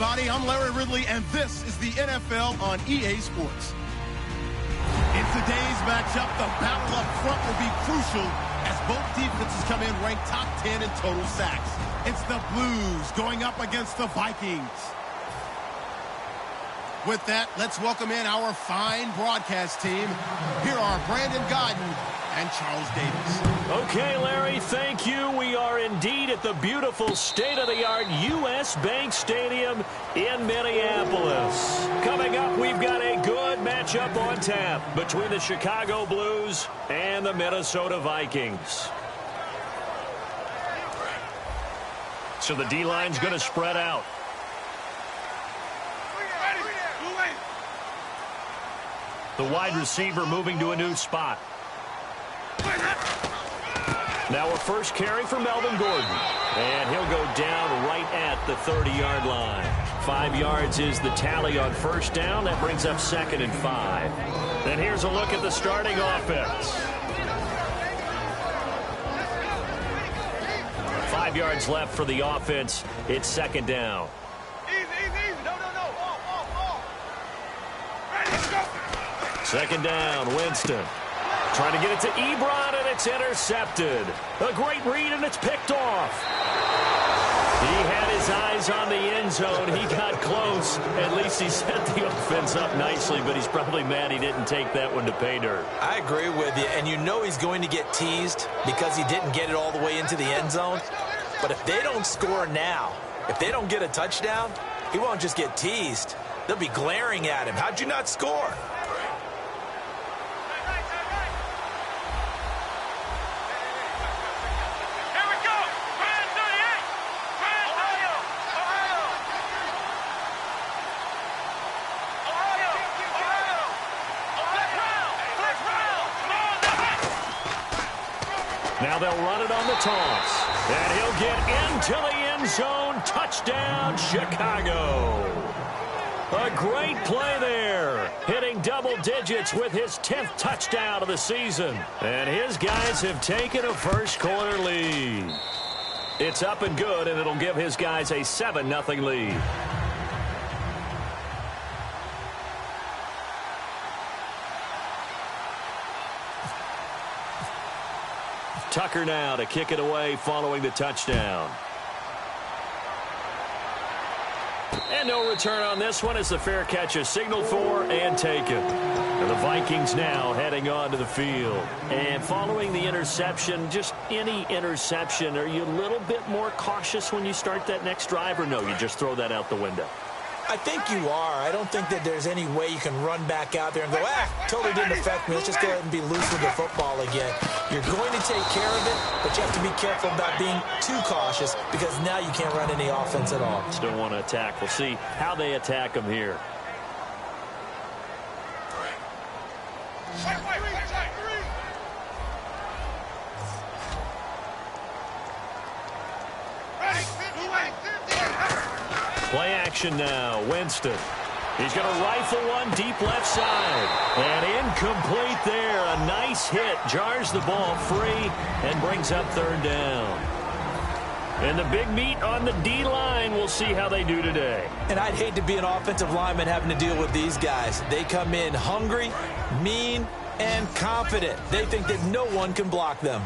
everybody. I'm Larry Ridley, and this is the NFL on EA Sports. In today's matchup, the battle up front will be crucial as both defenses come in ranked top 10 in total sacks. It's the Blues going up against the Vikings. With that, let's welcome in our fine broadcast team. Here are Brandon Godden and Charles Davis. Okay, Larry, thank you. We are indeed at the beautiful state-of-the-art U.S. Bank Stadium in Minneapolis. Coming up, we've got a good matchup on tap between the Chicago Blues and the Minnesota Vikings. So the D-line's going to spread out. The wide receiver moving to a new spot. Now a first carry for Melvin Gordon. And he'll go down right at the 30-yard line. 5 yards is the tally on first down. That brings up 2nd and 5. Then here's a look at the starting offense. 5 yards left for the offense. It's 2nd down. Second down, Winston. Trying to get it to Ebron, and it's intercepted. A great read, and it's picked off. He had his eyes on the end zone. He got close. At least he set the offense up nicely, but he's probably mad he didn't take that one to pay dirt. I agree with you, and you know he's going to get teased because he didn't get it all the way into the end zone. But if they don't score now, if they don't get a touchdown, he won't just get teased. They'll be glaring at him. How'd you not score? Now they'll run it on the toss. And he'll get into the end zone. Touchdown, Chicago. A great play there. Hitting double digits with his 10th touchdown of the season. And his guys have taken a first-quarter lead. It's up and good, and it'll give his guys a 7-0 lead. Tucker now to kick it away following the touchdown. And no return on this one as the fair catch is signaled for and taken. And the Vikings now heading on to the field. And following the interception, just any interception, are you a little bit more cautious when you start that next drive, or no, you just throw that out the window? I think you are. I don't think that there's any way you can run back out there and go, totally didn't affect me. Let's just go ahead and be loose with the football again. You're going to take care of it, but you have to be careful about being too cautious because now you can't run any offense at all. Still want to attack. We'll see how they attack him here. Play action now. Winston. He's going to rifle one deep left side. And incomplete there. A nice hit. Jars the ball free and brings up 3rd down. And the big meat on the D-line. We'll see how they do today. And I'd hate to be an offensive lineman having to deal with these guys. They come in hungry, mean, and confident. They think that no one can block them.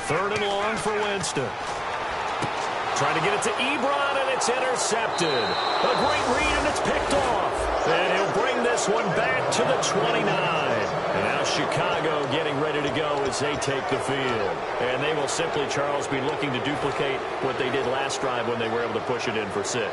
3rd and long for Winston. Trying to get it to Ebron, and it's intercepted. A great read, and it's picked off. And he'll bring this one back to the 29. And now Chicago getting ready to go as they take the field. And they will simply, Charles, be looking to duplicate what they did last drive when they were able to push it in for 6.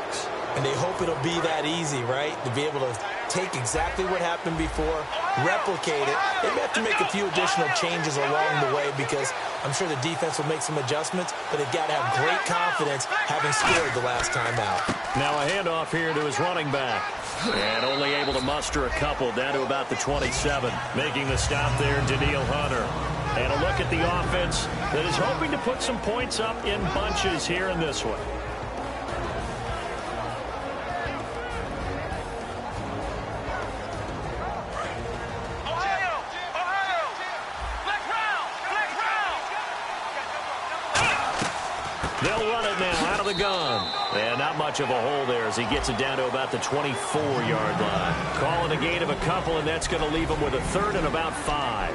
And they hope it'll be that easy, right? To be able to take exactly what happened before, replicate it. They may have to make a few additional changes along the way because I'm sure the defense will make some adjustments, but they've got to have great confidence having scored the last time out. Now a handoff here to his running back. And only able to muster a couple down to about the 27. Making the stop there, Danielle Hunter. And a look at the offense that is hoping to put some points up in bunches here in this one. They'll run it now of the gun. And not much of a hole there as he gets it down to about the 24-yard line. Calling a gain of a couple, and that's going to leave him with a third and about 5.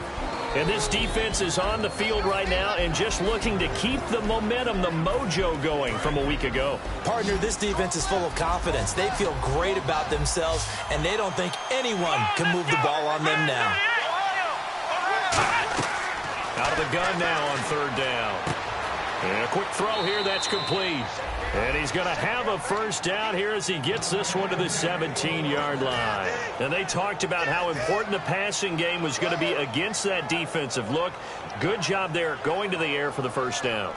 And this defense is on the field right now and just looking to keep the momentum, the mojo going from a week ago. Partner, this defense is full of confidence. They feel great about themselves, and they don't think anyone can move the ball on them now. Out of the gun now on third down. And a quick throw here, that's complete. And he's going to have a first down here as he gets this one to the 17-yard line. And they talked about how important the passing game was going to be against that defensive look. Good job there going to the air for the first down.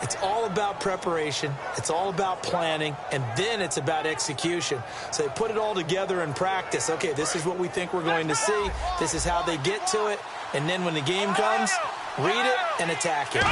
It's all about preparation. It's all about planning. And then it's about execution. So they put it all together in practice. Okay, this is what we think we're going to see. This is how they get to it. And then when the game comes, read it and attack it.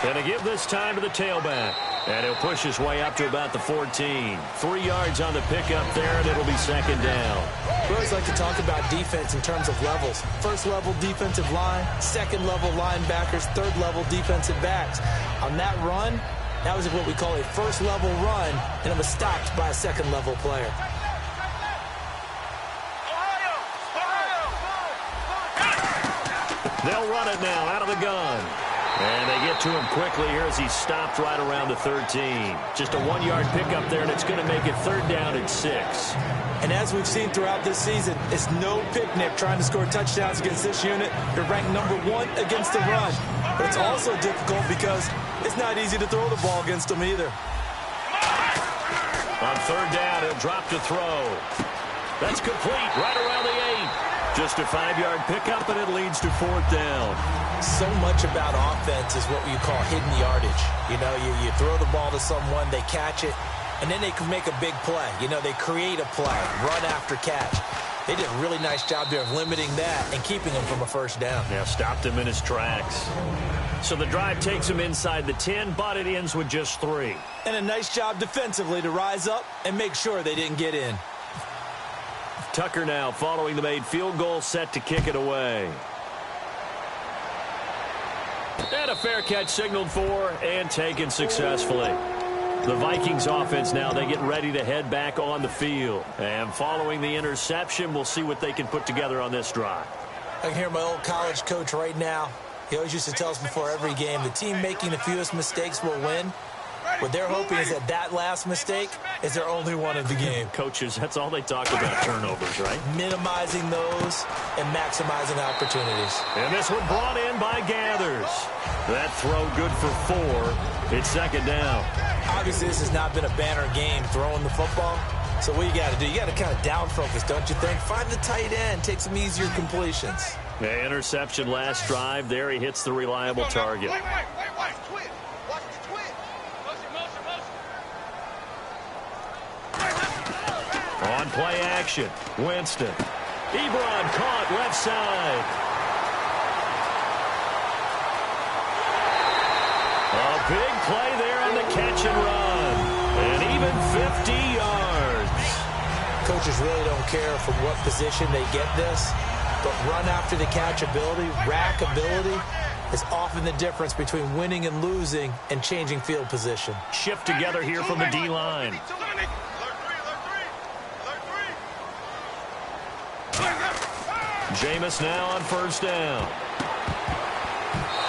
Going to give this time to the tailback. And he'll push his way up to about the 14. 3 yards on the pickup there, and it'll be second down. We always like to talk about defense in terms of levels. First level defensive line, second level linebackers, third level defensive backs. On that run, that was what we call a first level run, and it was stopped by a second level player. They'll run it now out of the gun. And they get to him quickly here as he's stopped right around the 13. Just a 1-yard pickup there, and it's going to make it third down and 6. And as we've seen throughout this season, it's no picnic trying to score touchdowns against this unit. They're ranked number 1 against the run. But it's also difficult because it's not easy to throw the ball against them either. On third down, he'll drop to throw. That's complete right around the 8. Just a 5-yard pickup, and it leads to fourth down. So much about offense is what you call hidden yardage. You know, you throw the ball to someone, they catch it, and then they can make a big play. You know, they create a play, run after catch. They did a really nice job there of limiting that and keeping him from a first down. Yeah, stopped him in his tracks. So the drive takes him inside the 10, but it ends with just 3. And a nice job defensively to rise up and make sure they didn't get in. Tucker now following the made field goal, set to kick it away. And a fair catch signaled for and taken successfully. The Vikings offense now, they get ready to head back on the field. And following the interception, we'll see what they can put together on this drive. I can hear my old college coach right now. He always used to tell us before every game, the team making the fewest mistakes will win. What they're hoping is that last mistake is their only one of the game. Coaches, that's all they talk about, turnovers, right? Minimizing those and maximizing opportunities. And this one brought in by Gathers. That throw good for 4. It's second down. Obviously, this has not been a banner game throwing the football. So what you got to do, you got to kind of down focus, don't you think? Find the tight end, take some easier completions. The interception last drive. There he hits the reliable target. Wait. Twin. Watch the twin. Motion. On play action, Winston. Ebron caught left side. A big play there on the catch and run. And even 50 yards. Coaches really don't care from what position they get this, but run after the catch ability, rack ability, is often the difference between winning and losing and changing field position. Shift together here from the D-line. Jameis now on first down.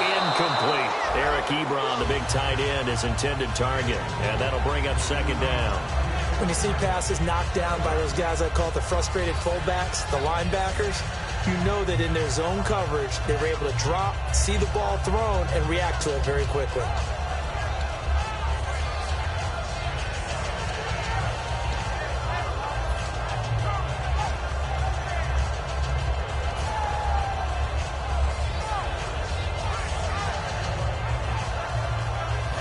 Incomplete. Eric Ebron, the big tight end, is intended target. And that'll bring up second down. When you see passes knocked down by those guys I call the frustrated fullbacks, the linebackers, you know that in their zone coverage, they were able to drop, see the ball thrown, and react to it very quickly.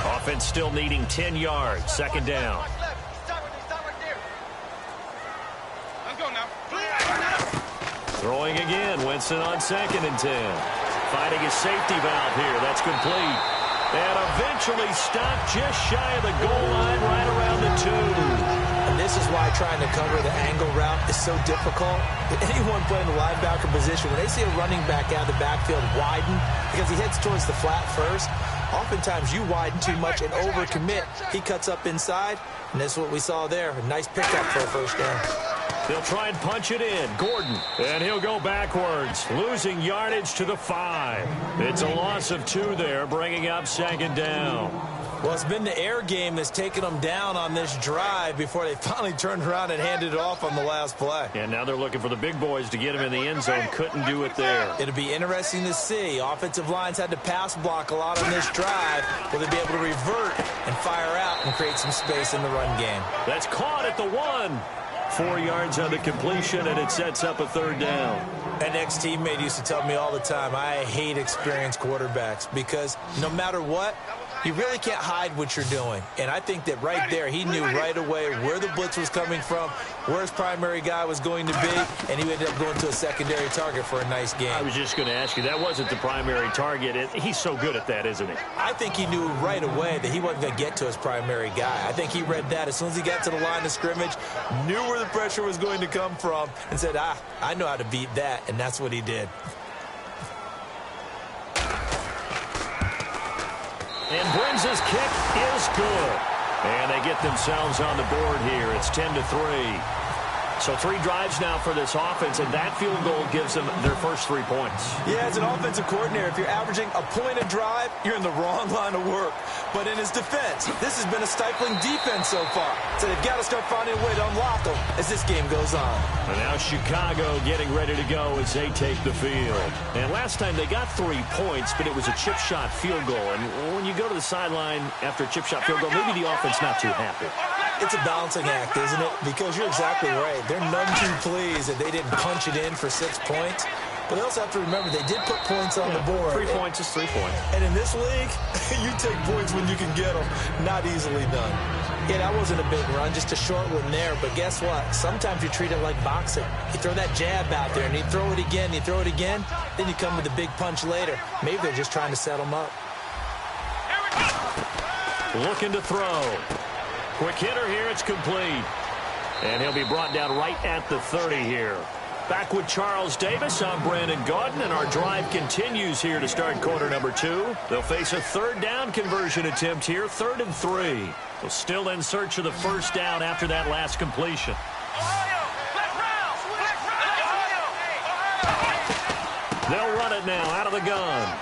Offense still needing 10 yards. Second down. Throwing again. Winston on 2nd and 10. Finding his safety valve here. That's complete. And eventually stopped just shy of the goal line right around the 2. And this is why trying to cover the angle route is so difficult. Anyone playing the linebacker position, when they see a running back out of the backfield widen, because he heads towards the flat first. Oftentimes you widen too much and overcommit. He cuts up inside, and that's what we saw there. A nice pickup for a first down. They'll try and punch it in. Gordon. And he'll go backwards, losing yardage to the 5. It's a loss of 2 there, bringing up second down. Well, it's been the air game that's taken them down on this drive before they finally turned around and handed it off on the last play. And now they're looking for the big boys to get him in the end zone. Couldn't do it there. It'll be interesting to see. Offensive lines had to pass block a lot on this drive. Will they be able to revert and fire out and create some space in the run game? That's caught at the 1. 4 yards on the completion, and it sets up a third down. An ex-teammate used to tell me all the time, I hate experienced quarterbacks because no matter what, you really can't hide what you're doing. And I think that right there, he knew right away where the blitz was coming from, where his primary guy was going to be, and he ended up going to a secondary target for a nice game. I was just going to ask you, that wasn't the primary target. He's so good at that, isn't he? I think he knew right away that he wasn't going to get to his primary guy. I think he read that as soon as he got to the line of scrimmage, knew where the pressure was going to come from, and said, I know how to beat that, and that's what he did. And Brinz's kick is good. And they get themselves on the board here. It's 10-3. So 3 drives now for this offense, and that field goal gives them their first 3 points. Yeah, as an offensive coordinator, if you're averaging a point a drive, you're in the wrong line of work. But in his defense, this has been a stifling defense so far. So they've got to start finding a way to unlock them as this game goes on. And now Chicago getting ready to go as they take the field. And last time they got 3 points, but it was a chip shot field goal. And when you go to the sideline after a chip shot field goal, maybe the offense not too happy. It's a balancing act, isn't it? Because you're exactly right. They're none too pleased that they didn't punch it in for 6 points. But they also have to remember they did put points on the board. 3 points is 3 points. And in this league, you take points when you can get them. Not easily done. Yeah, that wasn't a big run, just a short one there. But guess what? Sometimes you treat it like boxing. You throw that jab out there, and you throw it again, you throw it again. Then you come with a big punch later. Maybe they're just trying to set them up. Looking to throw. Quick hitter here, it's complete. And he'll be brought down right at the 30 here. Back with Charles Davis, I'm Brandon Gaudin, and our drive continues here to start quarter number 2. They'll face a third down conversion attempt here, 3rd and 3. They'll still in search of the first down after that last completion. They'll run it now out of the gun.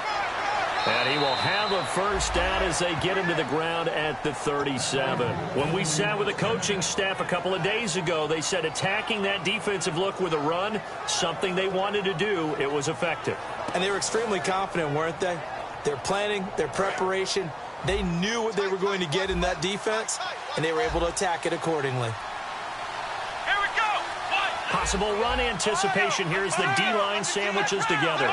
And he will have a first down as they get him to the ground at the 37. When we sat with the coaching staff a couple of days ago, they said attacking that defensive look with a run, something they wanted to do. It was effective. And they were extremely confident, weren't they? Their planning, their preparation, they knew what they were going to get in that defense, and they were able to attack it accordingly. Here we go. Possible run anticipation here as the D-line sandwiches together.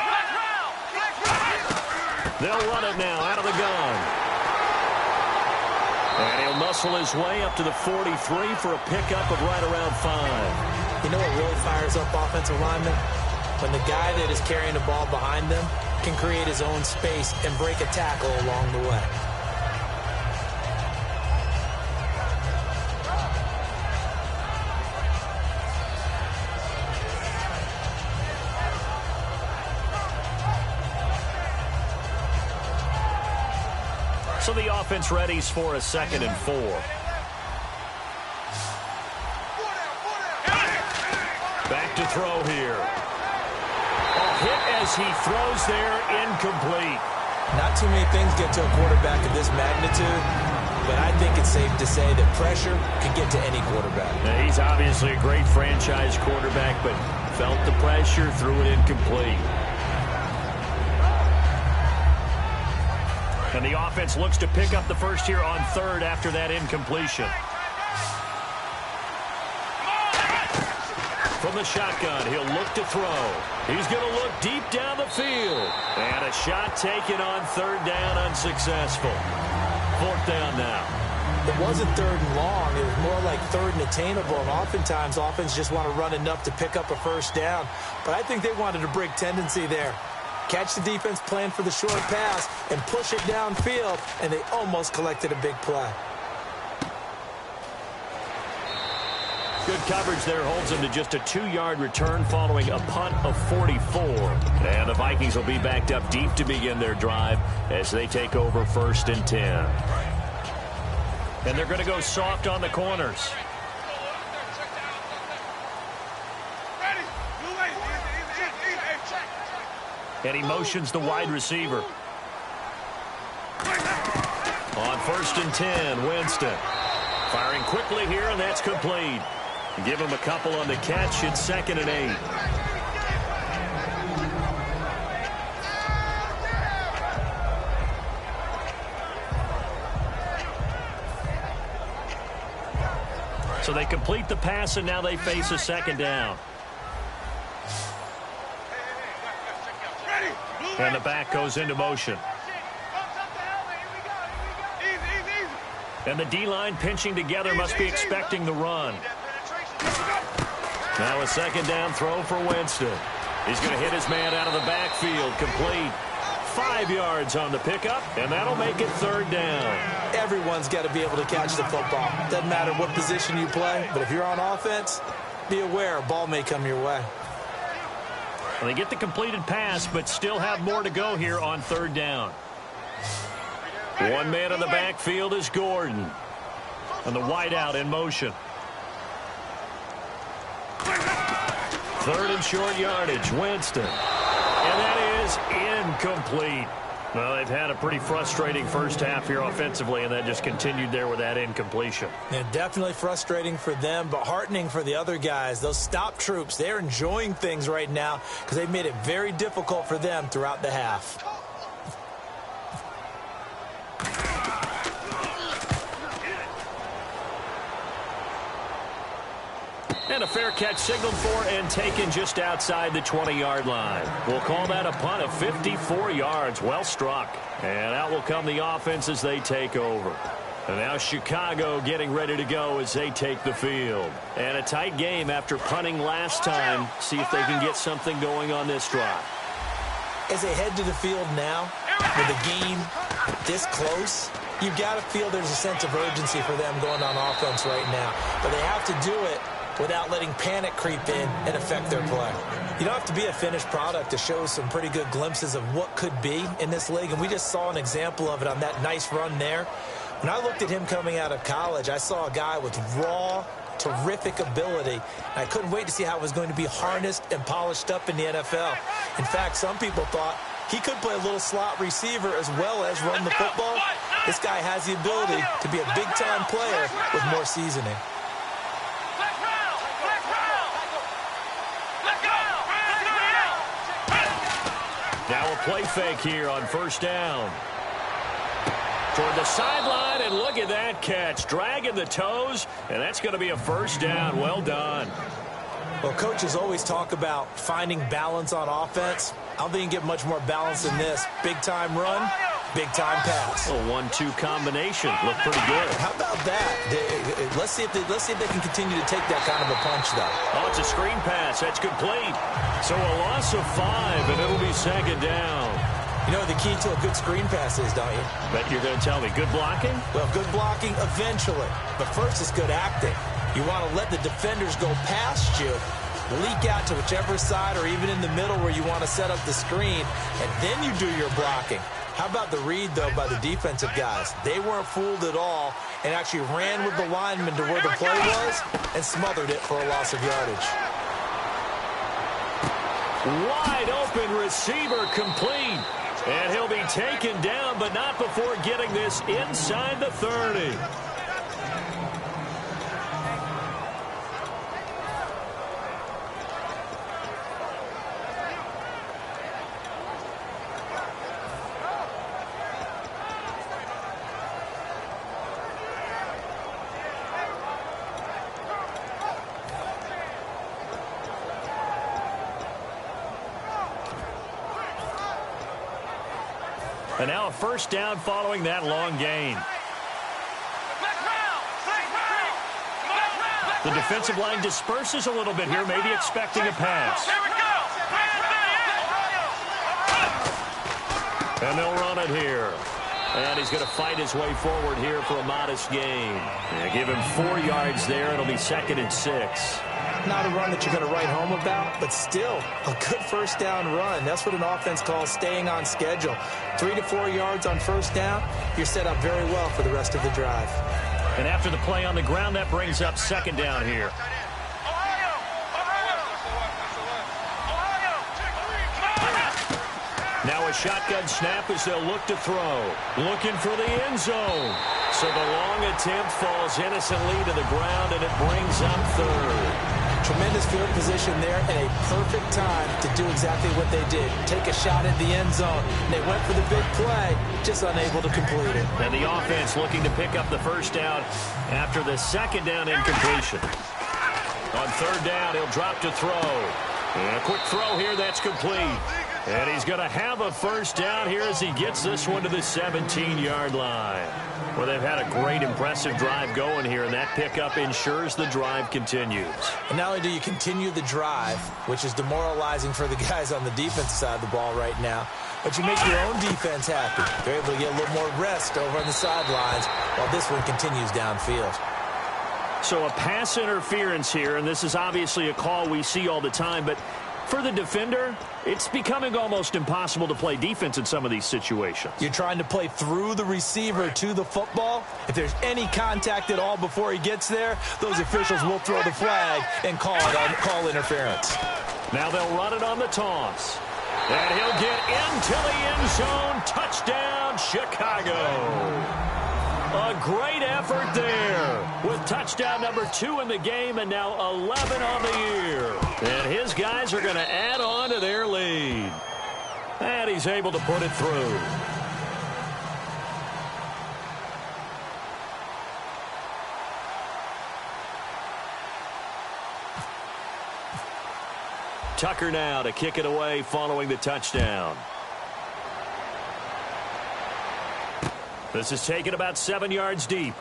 They'll run it now out of the gun. And he'll muscle his way up to the 43 for a pickup of right around 5. You know what really fires up offensive linemen? When the guy that is carrying the ball behind them can create his own space and break a tackle along the way. So the offense readies for a 2nd and 4. Back to throw here. A hit as he throws there, incomplete. Not too many things get to a quarterback of this magnitude, but I think it's safe to say that pressure can get to any quarterback. Now, he's obviously a great franchise quarterback, but felt the pressure, threw it incomplete. And the offense looks to pick up the first here on 3rd after that incompletion. From the shotgun, he'll look to throw. He's going to look deep down the field. And a shot taken on 3rd down, unsuccessful. 4th down now. It wasn't 3rd and long. It was more like 3rd and attainable. And oftentimes, offense just want to run enough to pick up a first down. But I think they wanted a break tendency there. Catch the defense, plan for the short pass, and push it downfield, and they almost collected a big play. Good coverage there holds him to just a 2-yard return following a punt of 44. And the Vikings will be backed up deep to begin their drive as they take over 1st and 10. And they're going to go soft on the corners. And he motions the wide receiver. On 1st and 10, Winston. Firing quickly here, and that's complete. Give him a couple on the catch. It's 2nd and 8. So they complete the pass, and now they face a 2nd down. And the back goes into motion. And the D-line pinching together must be expecting the run. Now a 2nd down throw for Winston. He's going to hit his man out of the backfield. Complete. 5 yards on the pickup, and that'll make it 3rd down. Everyone's got to be able to catch the football. Doesn't matter what position you play, but if you're on offense, be aware a ball may come your way. Well, they get the completed pass, but still have more to go here on 3rd down. One man in the backfield is Gordon. And the wideout in motion. 3rd and short yardage, Winston. And that is incomplete. Well, they've had a pretty frustrating first half here offensively, and that just continued there with that incompletion. Yeah, definitely frustrating for them, but heartening for the other guys. Those stop troops, they're enjoying things right now because they've made it very difficult for them throughout the half. And a fair catch signaled for and taken just outside the 20-yard line. We'll call that a punt of 54 yards. Well struck. And out will come the offense as they take over. And now Chicago getting ready to go as they take the field. And a tight game after punting last time. See if they can get something going on this drive. As they head to the field now, with the game this close, you've got to feel there's a sense of urgency for them going on offense right now. But they have to do it without letting panic creep in and affect their play. You don't have to be a finished product to show some pretty good glimpses of what could be in this league, and we just saw an example of it on that nice run there. When I looked at him coming out of college, I saw a guy with raw, terrific ability, and I couldn't wait to see how it was going to be harnessed and polished up in the NFL. In fact, some people thought he could play a little slot receiver as well as run the football. This guy has the ability to be a big-time player with more seasoning. Now a play fake here on 1st down. Toward the sideline, and look at that catch. Dragging the toes, and that's going to be a 1st down. Well done. Well, coaches always talk about finding balance on offense. I don't think you can get much more balance than this. Big-time run, big-time pass. A 1-2 combination. Looked pretty good. How about that? Let's see if they can continue to take that kind of a punch, though. Oh, it's a screen pass. That's complete. So a loss of 5, and it'll be 2nd down. You know what the key to a good screen pass is, don't you? Bet you're going to tell me. Good blocking? Well, good blocking eventually. But first, it's good acting. You want to let the defenders go past you, leak out to whichever side or even in the middle where you want to set up the screen, and then you do your blocking. How about the read, though, by the defensive guys? They weren't fooled at all and actually ran with the lineman to where the play was and smothered it for a loss of yardage. Wide open receiver complete. And he'll be taken down, but not before getting this inside the 30. And now a 1st down following that long gain. The defensive line disperses a little bit here, maybe expecting a pass. And they'll run it here. And he's going to fight his way forward here for a modest gain. Yeah, give him 4 yards there. It'll be 2nd and 6. Not a run that you're going to write home about, but still a good first down run. That's what an offense calls staying on schedule. 3 to 4 yards on first down, you're set up very well for the rest of the drive. And after the play on the ground, that brings up 2nd down here. Now a shotgun snap as they'll look to throw. Looking for the end zone. So the long attempt falls innocently to the ground, and it brings up 3rd. Tremendous field position there and a perfect time to do exactly what they did. Take a shot at the end zone. They went for the big play, just unable to complete it. And the offense looking to pick up the first down after the 2nd down incompletion. On 3rd down, he'll drop to throw. And a quick throw here, that's complete. And he's going to have a first down here as he gets this one to the 17-yard line. Well, they've had a great, impressive drive going here, and that pickup ensures the drive continues. And not only do you continue the drive, which is demoralizing for the guys on the defensive side of the ball right now, but you make your own defense happy. They're able to get a little more rest over on the sidelines while this one continues downfield. So a pass interference here, and this is obviously a call we see all the time, but for the defender, it's becoming almost impossible to play defense in some of these situations. You're trying to play through the receiver to the football. If there's any contact at all before he gets there, those officials will throw the flag and call interference. Now they'll run it on the toss. And he'll get into the end zone. Touchdown, Chicago. A great effort there with touchdown number 2 in the game and now 11 on the year. And his guys are going to add on to their lead. And he's able to put it through. Tucker now to kick it away following the touchdown. This is taken about 7 yards deep.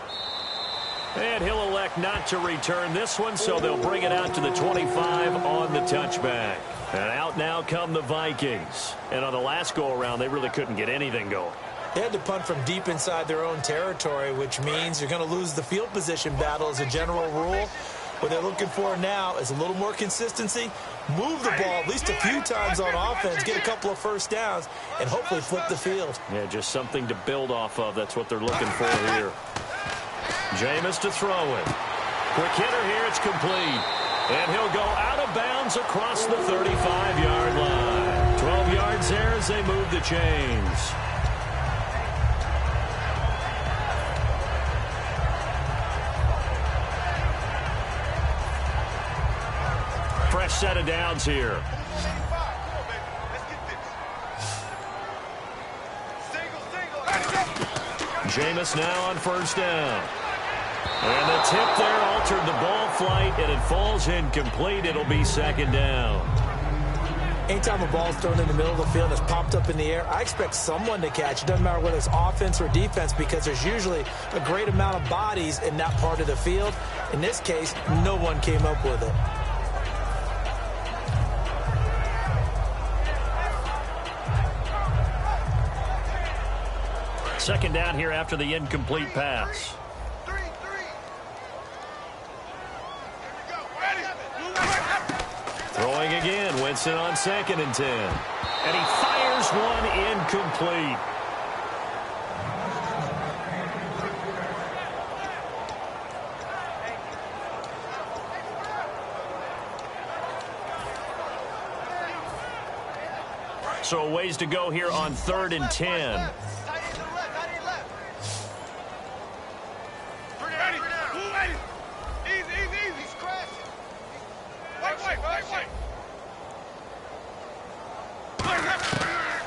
And he'll elect not to return this one, so they'll bring it out to the 25 on the touchback. And out now come the Vikings. And on the last go-around, they really couldn't get anything going. They had to punt from deep inside their own territory, which means you're going to lose the field position battle as a general rule. What they're looking for now is a little more consistency, move the ball at least a few times on offense, get a couple of first downs, and hopefully flip the field. Yeah, just something to build off of. That's what they're looking for here. Jameis to throw it. Quick hitter here, it's complete. And he'll go out of bounds across the 35-yard line. 12 yards there as they move the chains. Fresh set of downs here. Jameis now on first down. And the tip there altered the ball flight, and it falls incomplete. It'll be 2nd down. Anytime a ball's thrown in the middle of the field and it's popped up in the air, I expect someone to catch it. Doesn't matter whether it's offense or defense, because there's usually a great amount of bodies in that part of the field. In this case, no one came up with it. Second down here after the incomplete pass. Throwing again, Winston on 2nd and 10. And he fires one incomplete. So a ways to go here on 3rd and 10.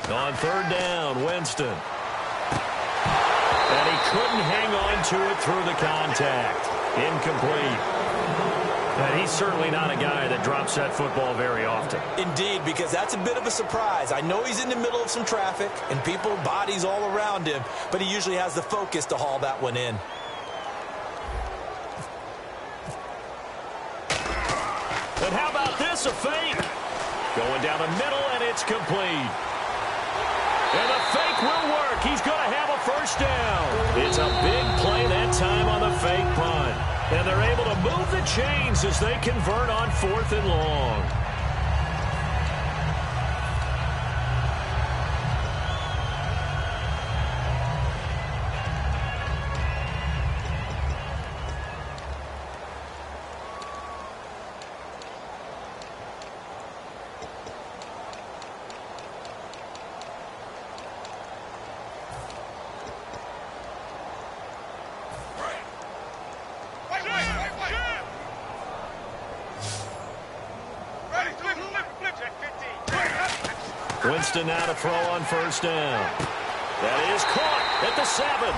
On 3rd down, Winston. And he couldn't hang on to it through the contact. Incomplete. And he's certainly not a guy that drops that football very often. Indeed, because that's a bit of a surprise. I know he's in the middle of some traffic and people, bodies all around him, but he usually has the focus to haul that one in. And how about this, a fake? Going down the middle, and it's complete. And the fake will work. He's going to have a first down. It's a big play that time on the fake punt. And they're able to move the chains as they convert on 4th and long. Winston now to throw on first down. That is caught at the 7.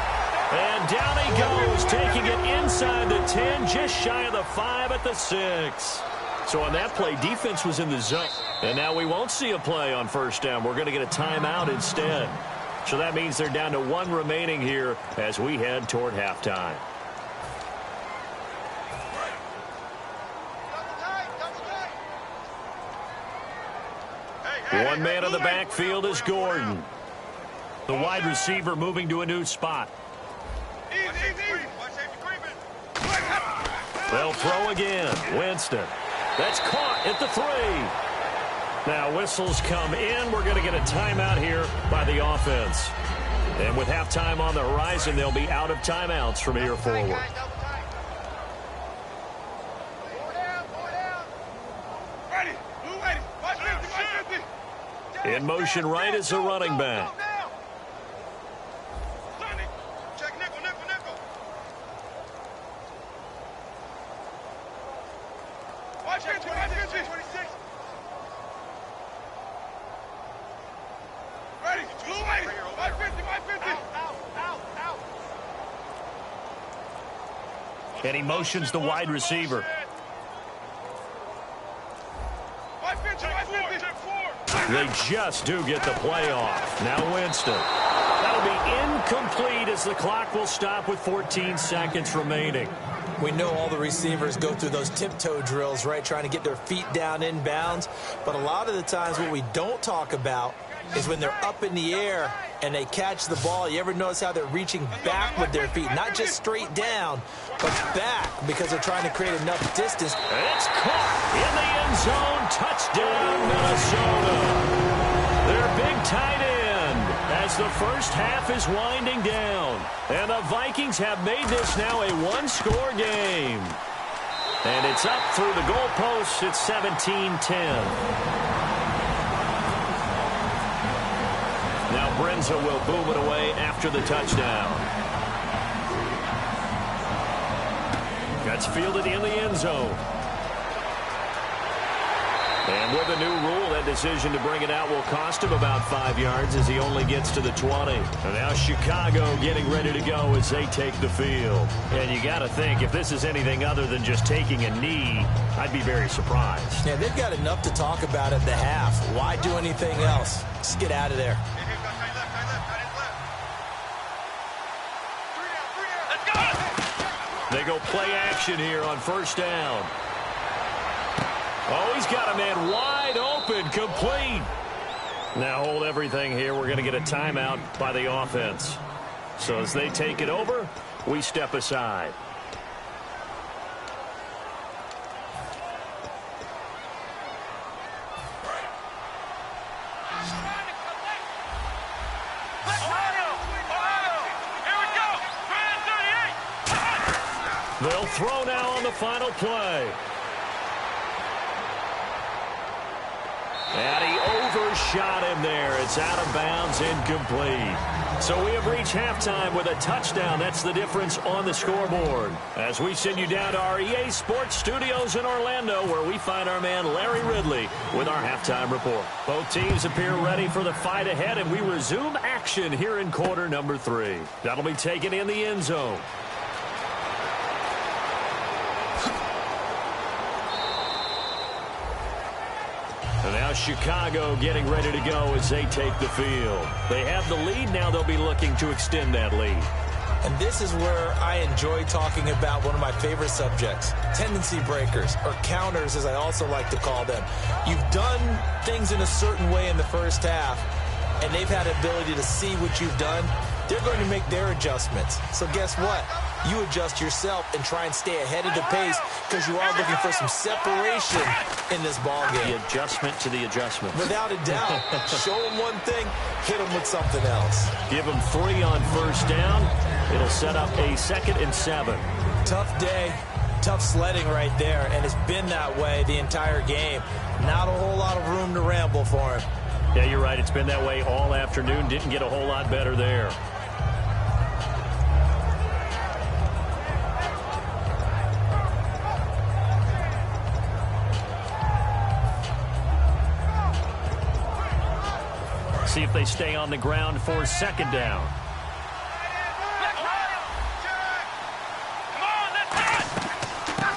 And down he goes, taking it inside the 10, just shy of the 5 at the 6. So on that play, defense was in the zone. And now we won't see a play on first down. We're going to get a timeout instead. So that means they're down to 1 remaining here as we head toward halftime. One man in the backfield is Gordon. The wide receiver moving to a new spot. They'll throw again. Winston. That's caught at the 3. Now whistles come in. We're going to get a timeout here by the offense. And with halftime on the horizon, they'll be out of timeouts from here forward. In motion right is the running back. And he motions the wide receiver. They just do get the play off. Now Winston. That'll be incomplete as the clock will stop with 14 seconds remaining. We know all the receivers go through those tiptoe drills, right, trying to get their feet down in bounds. But a lot of the times what we don't talk about is when they're up in the air and they catch the ball. You ever notice how they're reaching back with their feet? Not just straight down, but back because they're trying to create enough distance. It's caught in the end zone. Touchdown, Minnesota. Their big tight end as the first half is winding down. And the Vikings have made this now a one-score game. And it's up through the goalposts. It's 17-10. Now Brenza will boom it away after the touchdown. That's fielded in the end zone. And with a new rule, that decision to bring it out will cost him about 5 yards as he only gets to the 20. And now Chicago getting ready to go as they take the field. And you got to think, if this is anything other than just taking a knee, I'd be very surprised. Yeah, they've got enough to talk about at the half. Why do anything else? Just get out of there. They go play action here on first down. Oh, he's got a man wide open, complete. Now hold everything here. We're going to get a timeout by the offense. So as they take it over, we step aside. They'll throw now on the final play. And he overshot him there. It's out of bounds, incomplete. So we have reached halftime with a touchdown. That's the difference on the scoreboard. As we send you down to our EA Sports Studios in Orlando, where we find our man Larry Ridley with our halftime report. Both teams appear ready for the fight ahead, and we resume action here in quarter number 3. That'll be taken in the end zone. And now Chicago getting ready to go as they take the field. They have the lead. Now they'll be looking to extend that lead. And this is where I enjoy talking about one of my favorite subjects, tendency breakers, or counters as I also like to call them. You've done things in a certain way in the first half, and they've had the ability to see what you've done they're going to make their adjustments. So guess what? You adjust yourself and try and stay ahead of the pace because you are looking for some separation in this ball game. The adjustment to the adjustment. Without a doubt. Show them one thing, hit them with something else. Give them 3 on first down. It'll set up a 2nd and 7. Tough day, tough sledding right there, and it's been that way the entire game. Not a whole lot of room to ramble for him. Yeah, you're right. It's been that way all afternoon. Didn't get a whole lot better there. See if they stay on the ground for 2nd down.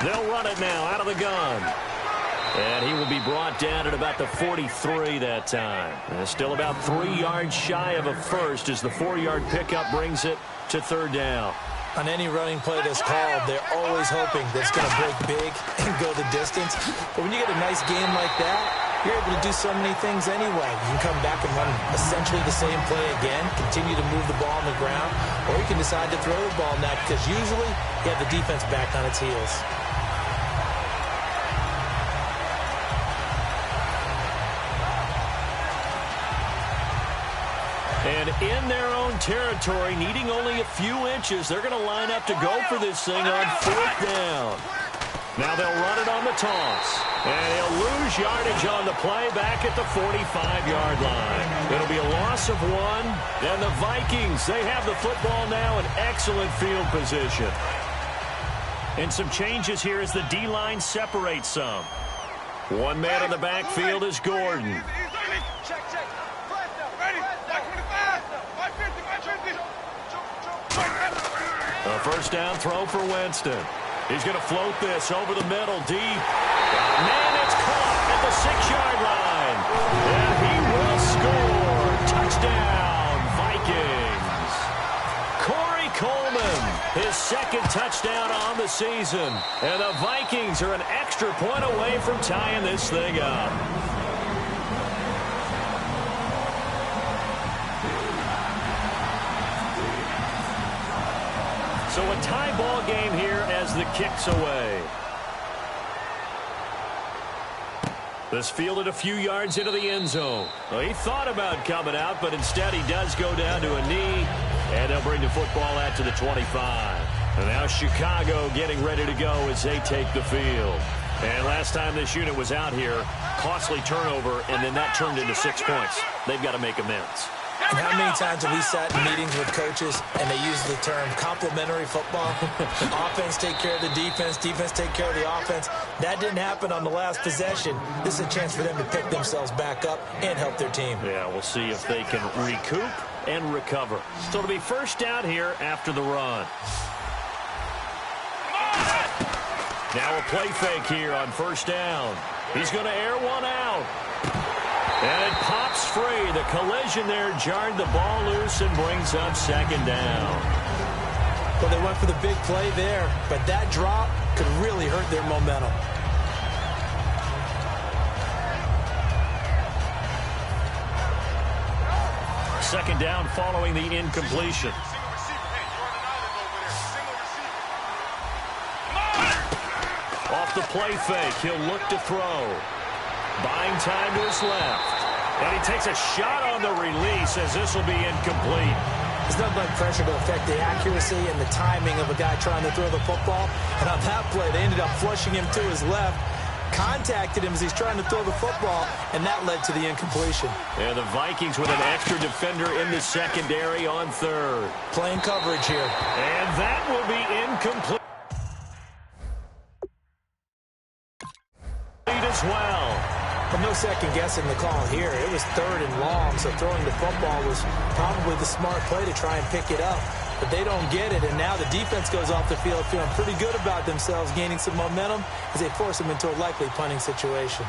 They'll run it now out of the gun. And he will be brought down at about the 43 that time. And still about 3 yards shy of a first as the 4-yard pickup brings it to 3rd down. On any running play that's called, they're always hoping that it's going to break big and go the distance. But when you get a nice game like that, you're able to do so many things anyway. You can come back and run essentially the same play again, continue to move the ball on the ground, or you can decide to throw the ball next because usually you have the defense back on its heels. And in their own territory, needing only a few inches, they're going to line up to go for this thing on 4th down. Now they'll run it on the toss. And he'll lose yardage on the play back at the 45-yard line. It'll be a loss of 1. And the Vikings, they have the football now in excellent field position. And some changes here as the D-line separates some. One man in the backfield is Gordon. A first down throw for Winston. He's going to float this over the middle, deep. Man, it's caught at the 6-yard line. And he will score. Touchdown, Vikings. Corey Coleman, his 2nd touchdown on the season. And the Vikings are an extra point away from tying this thing up. So a tie ball game here as the kick's away. This fielded a few yards into the end zone. Well, he thought about coming out, but instead he does go down to a knee, and they'll bring the football out to the 25. And now Chicago getting ready to go as they take the field. And last time this unit was out here, costly turnover, and then that turned into 6 points. They've got to make amends. And how many times have we sat in meetings with coaches and they use the term complementary football? Offense take care of the defense, defense take care of the offense. That didn't happen on the last possession. This is a chance for them to pick themselves back up and help their team. Yeah, we'll see if they can recoup and recover. Still to be first down here after the run. Now a play fake here on first down. He's going to air one out. And it pops free. The collision there jarred the ball loose and brings up 2nd down. Well, they went for the big play there, but that drop could really hurt their momentum. Second down following the incompletion. Off the play fake, he'll look to throw. Buying time to his left. And he takes a shot on the release as this will be incomplete. There's nothing like pressure to affect the accuracy and the timing of a guy trying to throw the football. And on that play, they ended up flushing him to his left. Contacted him as he's trying to throw the football, and that led to the incompletion. And the Vikings with an extra defender in the secondary on 3rd. Playing coverage here. And that will be incomplete as well. But no second guessing the call here. It was 3rd and long, so throwing the football was probably the smart play to try and pick it up. But they don't get it, and now the defense goes off the field feeling pretty good about themselves, gaining some momentum as they force them into a likely punting situation.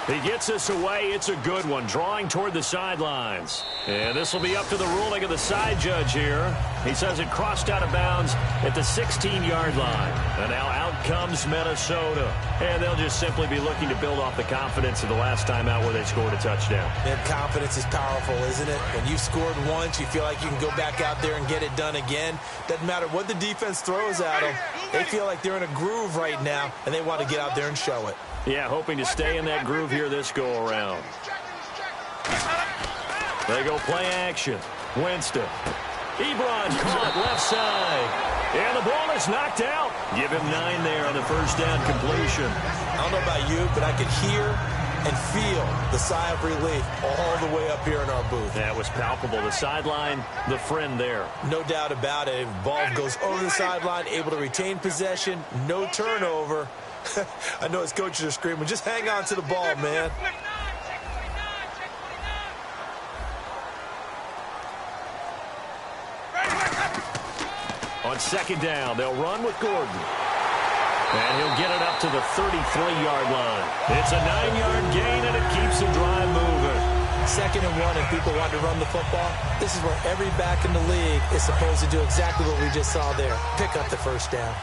He gets this away. It's a good one. Drawing toward the sidelines. And this will be up to the ruling of the side judge here. He says it crossed out of bounds at the 16-yard line. And now out comes Minnesota. And they'll just simply be looking to build off the confidence of the last time out where they scored a touchdown. And confidence is powerful, isn't it? When you've scored once, you feel like you can go back out there and get it done again. Doesn't matter what the defense throws at them. They feel like they're in a groove right now, and they want to get out there and show it. Yeah, hoping to stay in that groove here this go-around. They go play action. Winston. Ebron caught left side. And the ball is knocked out. Give him 9 there on the first down completion. I don't know about you, but I could hear and feel the sigh of relief all the way up here in our booth. That was palpable. The sideline, the friend there. No doubt about it. Ball goes over the sideline, able to retain possession, no turnover. I know his coaches are screaming, just hang on to the ball, man. On second down, they'll run with Gordon. And he'll get it up to the 33-yard line. It's a 9-yard gain, and it keeps the drive moving. 2nd and 1, if people want to run the football, this is where every back in the league is supposed to do exactly what we just saw there. Pick up the first down.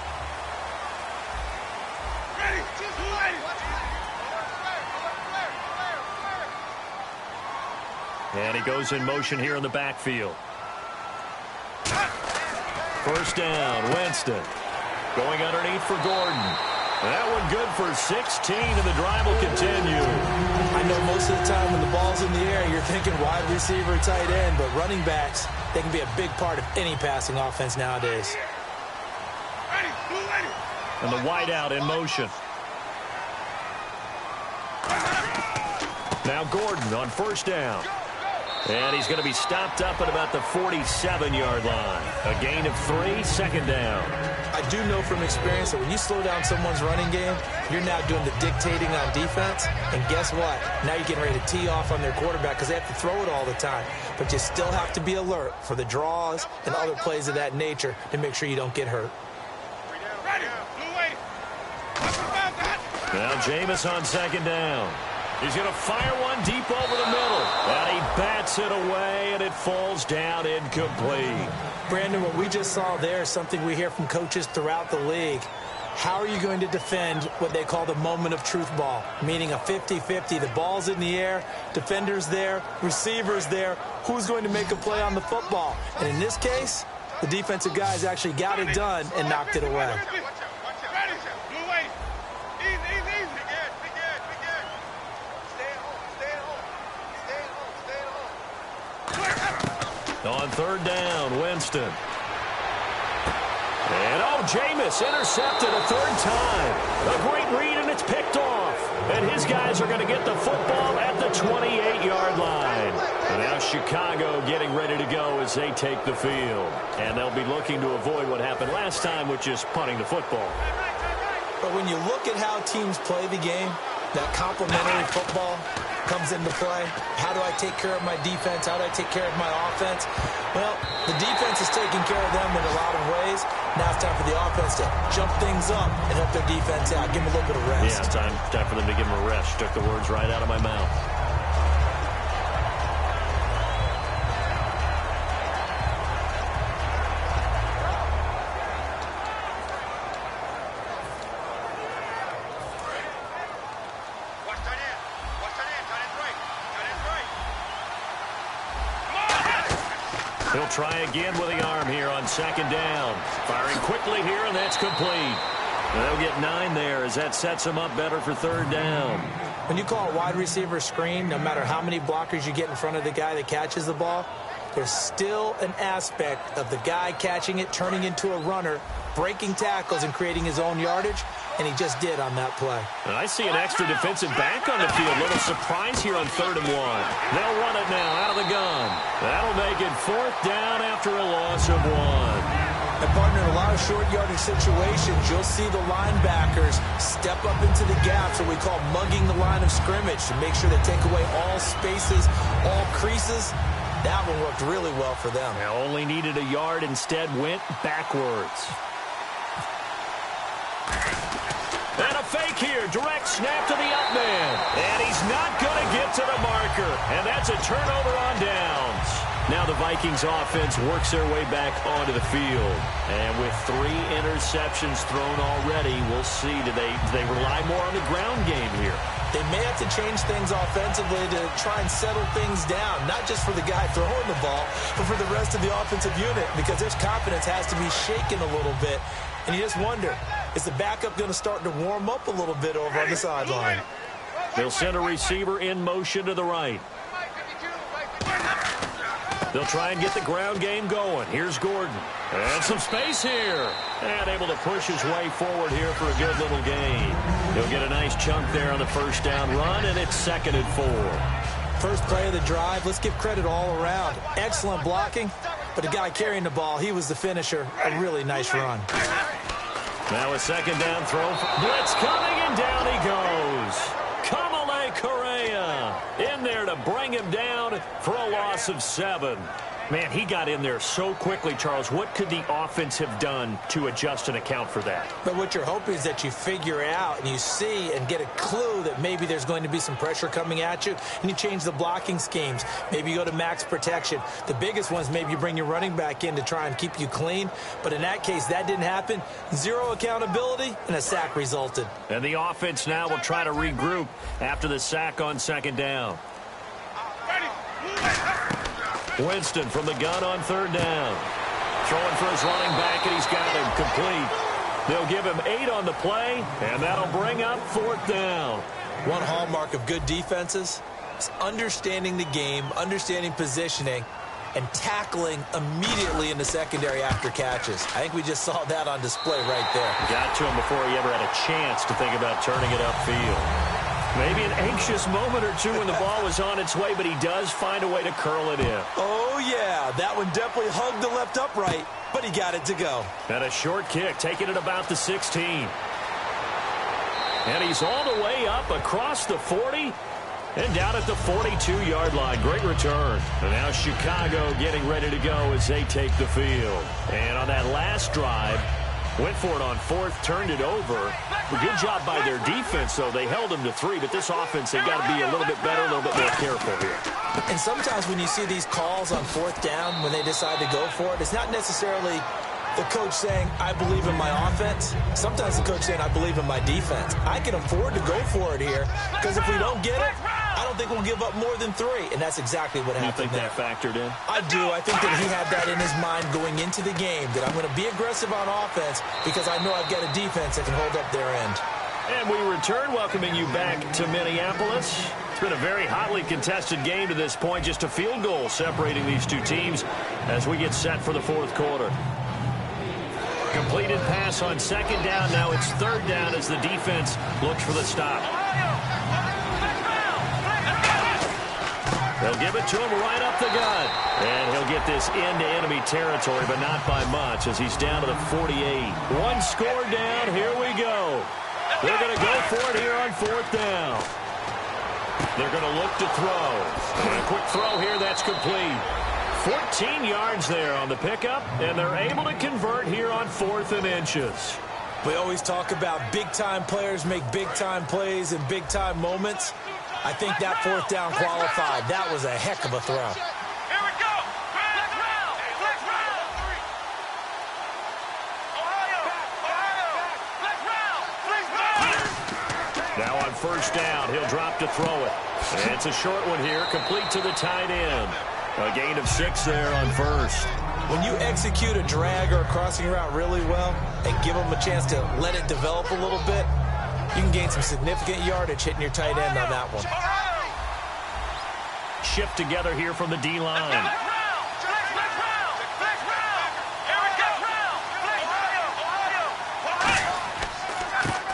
And he goes in motion here in the backfield. First down, Winston. Going underneath for Gordon. That one good for 16, and the drive will continue. I know most of the time when the ball's in the air, you're thinking wide receiver, tight end, but running backs, they can be a big part of any passing offense nowadays. And the wideout in motion. Now Gordon on first down. And he's going to be stopped up at about the 47-yard line. A gain of 3, second down. I do know from experience that when you slow down someone's running game, you're now doing the dictating on defense. And guess what? Now you're getting ready to tee off on their quarterback because they have to throw it all the time. But you still have to be alert for the draws and other plays of that nature to make sure you don't get hurt. Now Jameis on second down. He's going to fire one deep over the middle. And he bats it away, and it falls down incomplete. Brandon, what we just saw there is something we hear from coaches throughout the league. How are you going to defend what they call the moment of truth ball, meaning a 50-50? The ball's in the air, defender's there, receiver's there. Who's going to make a play on the football? And in this case, the defensive guys actually got it done and knocked it away. On third down, Winston. And Jameis intercepted a third time. A great read, and it's picked off. And his guys are going to get the football at the 28-yard line. And now Chicago getting ready to go as they take the field. And they'll be looking to avoid what happened last time, which is punting the football. But when you look at how teams play the game, that complementary football comes into play. How do I take care of my defense? How do I take care of my offense? Well, the defense is taking care of them in a lot of ways. Now it's time for the offense to jump things up and help their defense out. Give them a little bit of rest. Yeah, time for them to give them a rest. Took the words right out of my mouth. He'll try again with the arm here on second down. Firing quickly here, and that's complete. They'll get 9 there as that sets him up better for third down. When you call a wide receiver screen, no matter how many blockers you get in front of the guy that catches the ball, there's still an aspect of the guy catching it, turning into a runner, breaking tackles and creating his own yardage, and he just did on that play. And I see an extra defensive back on the field. Little surprise here on 3rd and 1. They'll run it now out of the gun. That'll make it 4th down after a loss of 1. And partner, in a lot of short yardage situations, you'll see the linebackers step up into the gaps, what we call mugging the line of scrimmage, to make sure they take away all spaces, all creases. That one worked really well for them. Now only needed a yard, instead went backwards. And a fake here, direct snap to the up man. And he's not going to get to the marker. And that's a turnover on downs. Now the Vikings offense works their way back onto the field. And with 3 interceptions thrown already, we'll see. Do they rely more on the ground game here? They may have to change things offensively to try and settle things down, not just for the guy throwing the ball, but for the rest of the offensive unit, because their confidence has to be shaken a little bit. And you just wonder, is the backup going to start to warm up a little bit over on the sideline? They'll send a receiver in motion to the right. They'll try and get the ground game going. Here's Gordon. And some space here. And able to push his way forward here for a good little gain. He'll get a nice chunk there on the first down run, and it's 2nd and 4. First play of the drive, let's give credit all around. Excellent blocking, but the guy carrying the ball, he was the finisher. A really nice run. Now a 2nd down throw. Blitz coming, and down he goes. Kamale Correa in there to bring him down for a loss of 7. Man, he got in there so quickly, Charles. What could the offense have done to adjust and account for that? But what you're hoping is that you figure out and you see and get a clue that maybe there's going to be some pressure coming at you, and you change the blocking schemes. Maybe you go to max protection. The biggest ones, maybe you bring your running back in to try and keep you clean. But in that case, that didn't happen. 0 accountability, and a sack resulted. And the offense now will try to regroup after the sack on 2nd down. Winston from the gun on 3rd down. Throwing for his running back, and he's got him complete. They'll give him 8 on the play, and that'll bring up 4th down. One hallmark of good defenses is understanding the game, understanding positioning, and tackling immediately in the secondary after catches. I think we just saw that on display right there. Got to him before he ever had a chance to think about turning it upfield. Maybe an anxious moment or two when the ball was on its way, but he does find a way to curl it in. Oh, yeah. That one definitely hugged the left upright, but he got it to go. And a short kick, taking it about the 16. And he's all the way up across the 40 and down at the 42-yard line. Great return. And now Chicago getting ready to go as they take the field. And on that last drive, went for it on 4th, turned it over. A good job by their defense, though. They held them to 3, but this offense, they've got to be a little bit better, a little bit more careful here. And sometimes when you see these calls on 4th down, when they decide to go for it, it's not necessarily the coach saying, I believe in my offense. Sometimes the coach saying, I believe in my defense. I can afford to go for it here, because if we don't get it, I don't think we'll give up more than 3, and that's exactly what happened. You think that factored in? I do. I think that he had that in his mind going into the game, that I'm going to be aggressive on offense because I know I've got a defense that can hold up their end. And we return, welcoming you back to Minneapolis. It's been a very hotly contested game to this point, just a field goal separating these two teams as we get set for the 4th quarter. Completed pass on 2nd down. Now it's 3rd down as the defense looks for the stop. They'll give it to him right up the gut. And he'll get this into enemy territory, but not by much as he's down to the 48. 1 score down. Here we go. They're going to go for it here on 4th down. They're going to look to throw. And a quick throw here. That's complete. 14 yards there on the pickup, and they're able to convert here on 4th and inches. We always talk about big-time players make big-time plays in big-time moments. I think that 4th down qualified. That was a heck of a throw. Here we go. Flex round. Flex round. Ohio. Flex round. Flex round. Now on 1st down, he'll drop to throw it. And it's a short one here, complete to the tight end. A gain of 6 there on 1st. When you execute a drag or a crossing route really well and give them a chance to let it develop a little bit, you can gain some significant yardage hitting your tight end on that one. Shift together here from the D-line.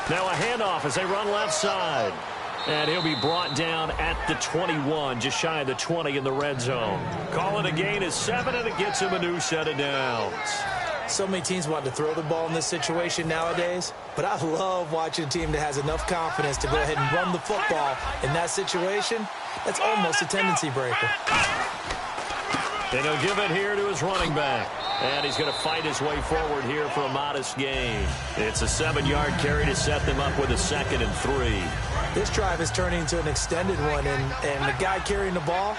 Now a handoff as they run left side. And he'll be brought down at the 21, just shy of the 20 in the red zone. Calling a gain is 7, and it gets him a new set of downs. So many teams want to throw the ball in this situation nowadays, but I love watching a team that has enough confidence to go ahead and run the football in that situation. That's almost a tendency breaker. And he'll give it here to his running back. And he's going to fight his way forward here for a modest gain. It's a 7-yard carry to set them up with a 2nd and 3. This drive is turning into an extended one, and the guy carrying the ball,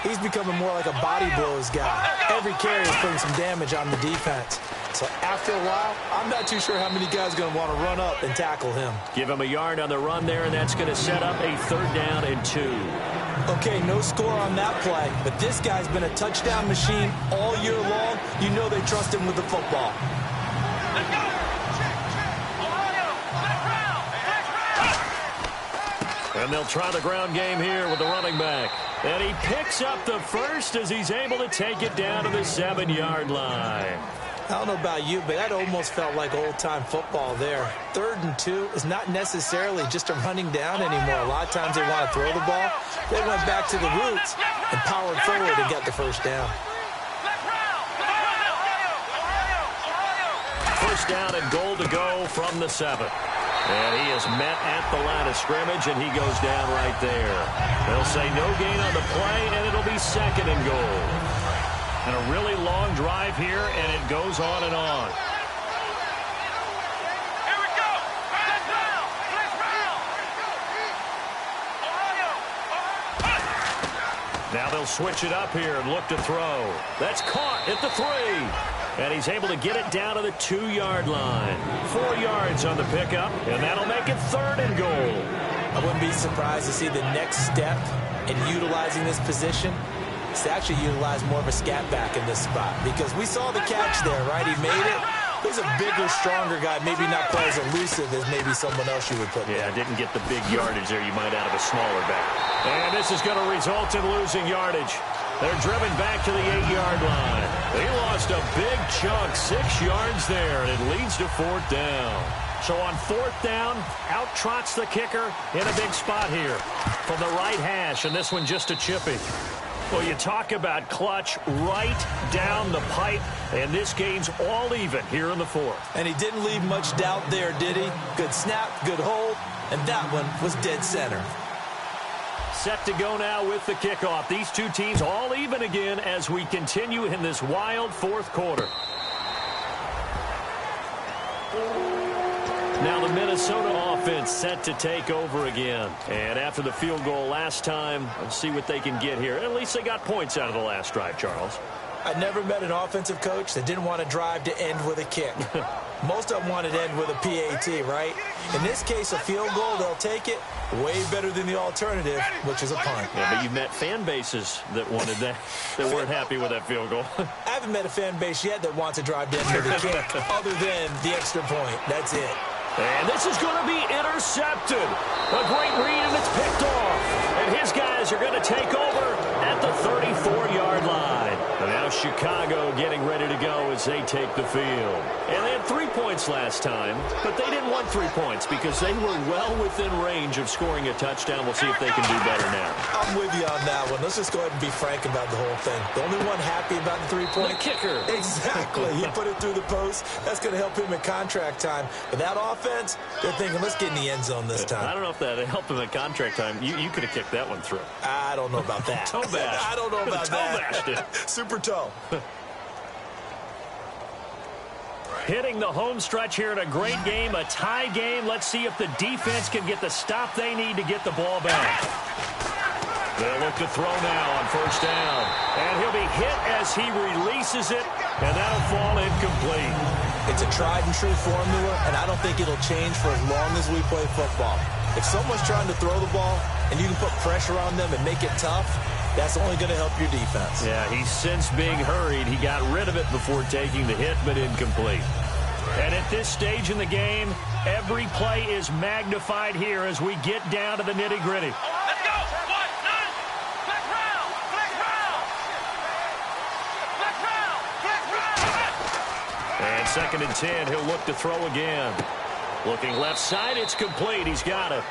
He's becoming more like a body blows guy. Every carry is putting some damage on the defense. So after a while, I'm not too sure how many guys are going to want to run up and tackle him. Give him a yard on the run there, and that's going to set up a 3rd down and 2. Okay, no score on that play, but this guy's been a touchdown machine all year long. You know they trust him with the football. Let's go. And they'll try the ground game here with the running back. And he picks up the first as he's able to take it down to the 7-yard line. I don't know about you, but that almost felt like old-time football there. 3rd and 2 is not necessarily just a running down anymore. A lot of times they want to throw the ball. They went back to the roots and powered forward and got the first down. First down and goal to go from the 7. And he is met at the line of scrimmage, and he goes down right there. They'll say no gain on the play, and it'll be 2nd and goal. And a really long drive here, and it goes on and on. Here we go. Let's round. Now they'll switch it up here and look to throw. That's caught at the 3. And he's able to get it down to the 2-yard line. 4 yards on the pickup, and that'll make it 3rd and goal. I wouldn't be surprised to see the next step in utilizing this position is to actually utilize more of a scat back in this spot. Because we saw the catch there, right? He made it. He's a bigger, stronger guy, maybe not quite as elusive as maybe someone else you would put there. Yeah, didn't get the big yardage there you might out of a smaller back. And this is going to result in losing yardage. They're driven back to the 8-yard line. They lost a big chunk, 6 yards there, and it leads to 4th down. So on 4th down, out trots the kicker in a big spot here from the right hash, and this one just a chippy. Well, you talk about clutch right down the pipe, and this game's all even here in the 4th. And he didn't leave much doubt there, did he? Good snap, good hold, and that one was dead center. Set to go now with the kickoff. These two teams all even again as we continue in this wild 4th quarter. Now the Minnesota offense set to take over again. And after the field goal last time, let's see what they can get here. At least they got points out of the last drive, Charles. I never met an offensive coach that didn't want to drive to end with a kick. Most of them wanted to end with a PAT, right? In this case, a field goal, they'll take it. Way better than the alternative, which is a punt. Yeah, but you met fan bases that wanted that, that weren't happy with that field goal. I haven't met a fan base yet that wants to drive to end with a kick, other than the extra point. That's it. And this is going to be intercepted. A great read, and it's picked off. And his guys are going to take over at the 34-yard line. And now Chicago getting ready to go as they take the field. And they had 3 points last time, but they didn't want 3 points because they were well within range of scoring a touchdown. We'll see if they can do better now. I'm with you on that one. Let's just go ahead and be frank about the whole thing. The only one happy about the 3-point. The kicker. Exactly. He put it through the post. That's going to help him in contract time. But that offense, they're thinking, let's get in the end zone this time. I don't know if that helped him in contract time. You could have kicked that one through. I don't know about that. Toe bash. I don't know about that. Toe bashed it. Super toe. Hitting the home stretch here in a great game, a tie game. Let's see if the defense can get the stop they need to get the ball back. They'll look to throw now on 1st down. And he'll be hit as he releases it, and that'll fall incomplete. It's a tried-and-true formula, and I don't think it'll change for as long as we play football. If someone's trying to throw the ball and you can put pressure on them and make it tough, that's only going to help your defense. Yeah, he's since being hurried. He got rid of it before taking the hit, but incomplete. And at this stage in the game, every play is magnified here as we get down to the nitty-gritty. Let's go. 1, 9. Flex round. Flex round. Flex round. Flex round. And 2nd and 10, he'll look to throw again. Looking left side, it's complete. He's got it.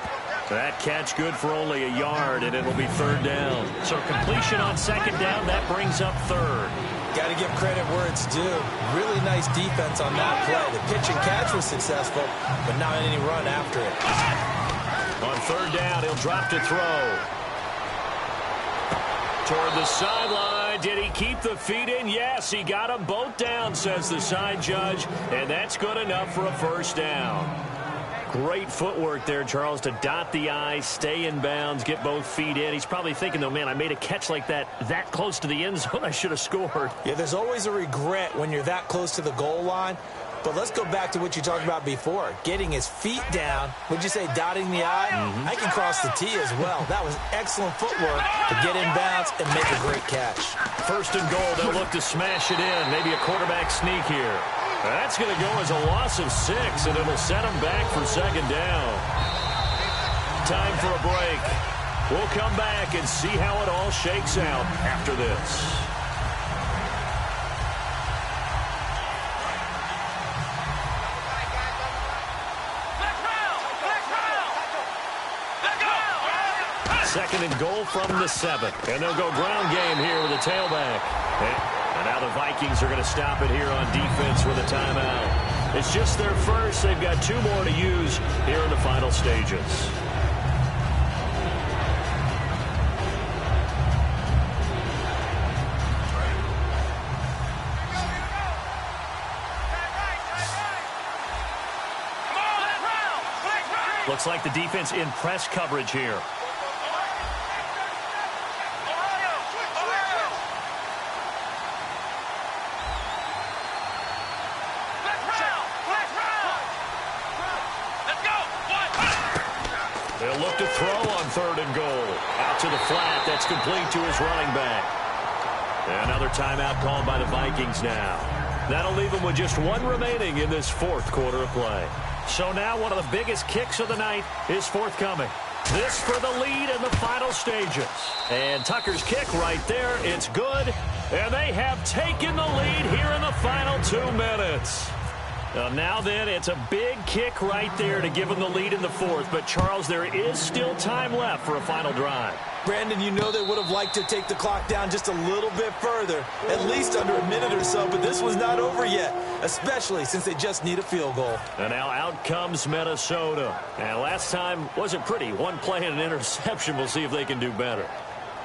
That catch good for only a yard, and it'll be 3rd down. So completion on 2nd down, that brings up 3rd. Got to give credit where it's due. Really nice defense on that play. The pitch and catch was successful, but not any run after it. On 3rd down, he'll drop to throw. Toward the sideline. Did he keep the feet in? Yes, he got them both down, says the side judge, and that's good enough for a 1st down. Great footwork there, Charles, to dot the I, stay in bounds, get both feet in. He's probably thinking, though, man, I made a catch like that close to the end zone. I should have scored. Yeah, there's always a regret when you're that close to the goal line. But let's go back to what you talked about before. Getting his feet down. Would you say dotting the I? I can cross the T as well. That was excellent footwork to get in bounds and make a great catch. First and goal, they'll look to smash it in. Maybe a quarterback sneak here. That's going to go as a loss of 6, and it'll set them back for second down. Time for a break. We'll come back and see how it all shakes out after this. Second and goal from the 7. And they'll go ground game here with a tailback. And now the Vikings are going to stop it here on defense with a timeout. It's just their first. They've got 2 more to use here in the final stages. Looks like the defense in press coverage here. They'll look to throw on 3rd and goal. Out to the flat. That's complete to his running back. Another timeout called by the Vikings now. That'll leave them with just 1 remaining in this 4th quarter of play. So now one of the biggest kicks of the night is forthcoming. This for the lead in the final stages. And Tucker's kick right there. It's good. And they have taken the lead here in the final 2 minutes. Now then, it's a big kick right there to give them the lead in the 4th. But, Charles, there is still time left for a final drive. Brandon, you know they would have liked to take the clock down just a little bit further, at least under a minute or so, but this was not over yet, especially since they just need a field goal. And now out comes Minnesota. And last time wasn't pretty. 1 play and an interception. We'll see if they can do better.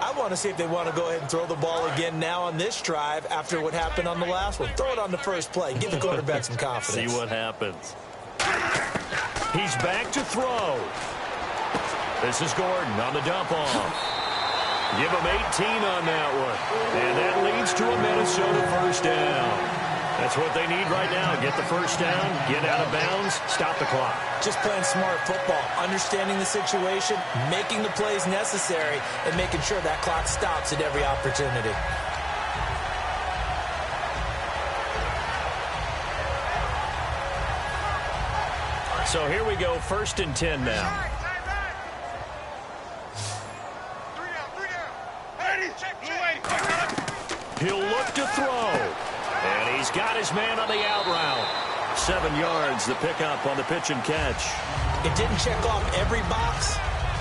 I want to see if they want to go ahead and throw the ball again now on this drive after what happened on the last one. Throw it on the first play. Give the quarterback some confidence. See what happens. He's back to throw. This is Gordon on the dump off. Give him 18 on that one. And that leads to a Minnesota first down. That's what they need right now. Get the first down, get out of bounds, stop the clock. Just playing smart football, understanding the situation, making the plays necessary, and making sure that clock stops at every opportunity. So here we go, 1st and 10 now. He'll look to throw. And he's got his man on the out route. 7 yards, the pickup on the pitch and catch. It didn't check off every box,